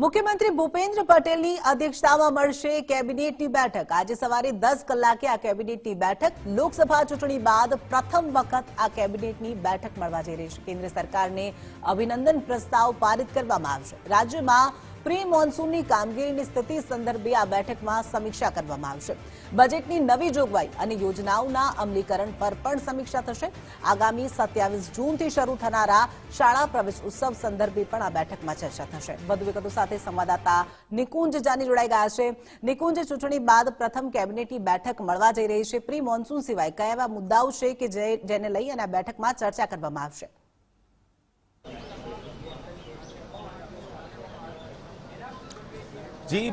મુખ્યમંત્રી ભૂપેન્દ્ર પટેલની અધ્યક્ષતામાં મળશે કેબિનેટની બેઠક। આજે સવારે 10 કલાકે આ કેબિનેટની બેઠક લોકસભા ચૂંટણી બાદ પ્રથમ વખત આ કેબિનેટની બેઠક મળવા જઈ રહી છે। કેન્દ્ર સરકારને અભિનંદન પ્રસ્તાવ પારિત કરવામાં આવશે। રાજ્યમાં પ્રી મોન્સૂનની કામગીરીની સ્થિતિ સંદર્ભે આ બેઠકમાં સમીક્ષા કરવામાં આવશે। બજેટની નવી જોગવાઈ અને યોજનાઓના અમલીકરણ પર પણ સમીક્ષા થશે। આગામી 27 જૂનથી શરૂ થનારા શાળા પ્રવેશ ઉત્સવ સંદર્ભે પણ આ બેઠકમાં ચર્ચા થશે। વધુ વિગતો સાથે સંવાદદાતા નિકુંજ જાની જોડાઈ ગયા છે। નિકુંજ, ચૂંટણી બાદ પ્રથમ કેબિનેટની બેઠક મળવા જઈ રહી છે। પ્રી મોન્સૂન સિવાય કયા એવા મુદ્દાઓ છે કે જેને લઈ અને આ બેઠકમાં ચર્ચા કરવામાં આવશે? જી,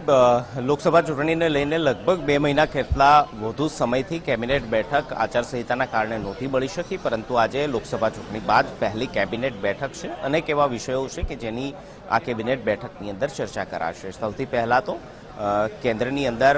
લોકસભા ચૂંટણીને લઈને લગભગ 2 મહિના કેટલા વધુ સમયથી કેબિનેટ બેઠક આચારસંહિતાના કારણે નહોતી મળી શકી, પરંતુ આજે લોકસભા ચૂંટણી બાદ પહેલી કેબિનેટ બેઠક છે। અનેક એવા વિષયો છે કે જેની આ કેબિનેટ બેઠકની અંદર ચર્ચા કરાશે। સૌથી પહેલા તો કેન્દ્રની અંદર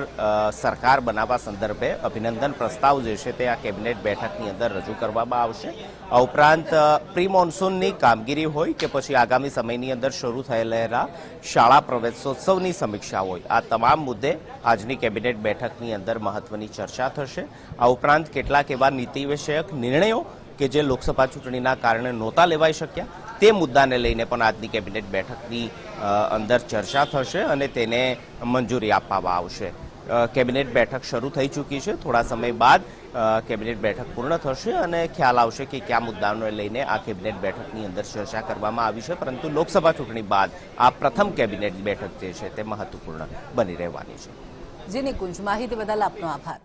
સરકાર બનાવવા સંદર્ભે અભિનંદન પ્રસ્તાવ જે છે તે આ કેબિનેટ બેઠકની અંદર રજૂ કરવામાં આવશે। આ ઉપરાંત પ્રી મોન્સૂનની કામગીરી હોય કે પછી આગામી સમયની અંદર શરૂ થયેલા શાળા પ્રવેશોત્સવની સમીક્ષા હોય, આ તમામ મુદ્દે આજની કેબિનેટ બેઠકની અંદર મહત્વની ચર્ચા થશે। આ ઉપરાંત કેટલાક એવા નીતિ વિષયક નિર્ણયો કે જે લોકસભા ચૂંટણીના કારણે નહોતા લેવાઈ શક્યા, તે મુદ્દાને લઈને પણ આજની કેબિનેટ બેઠકની અંદર ચર્ચા થશે અને તેને મંજૂરી આપવામાં આવશે। કેબિનેટ બેઠક શરૂ થઈ ચૂકી છે। થોડા સમય બાદ કેબિનેટ બેઠક પૂર્ણ થશે અને ખ્યાલ આવશે કે કયા મુદ્દાઓને લઈને આ કેબિનેટ બેઠકની અંદર ચર્ચા કરવામાં આવી છે, પરંતુ લોકસભા ચૂંટણી બાદ આ પ્રથમ કેબિનેટ બેઠક જે છે તે મહત્વપૂર્ણ બની રહેવાની છે। જી નિકુંજ, માહિતી બદલ આપનો આભાર।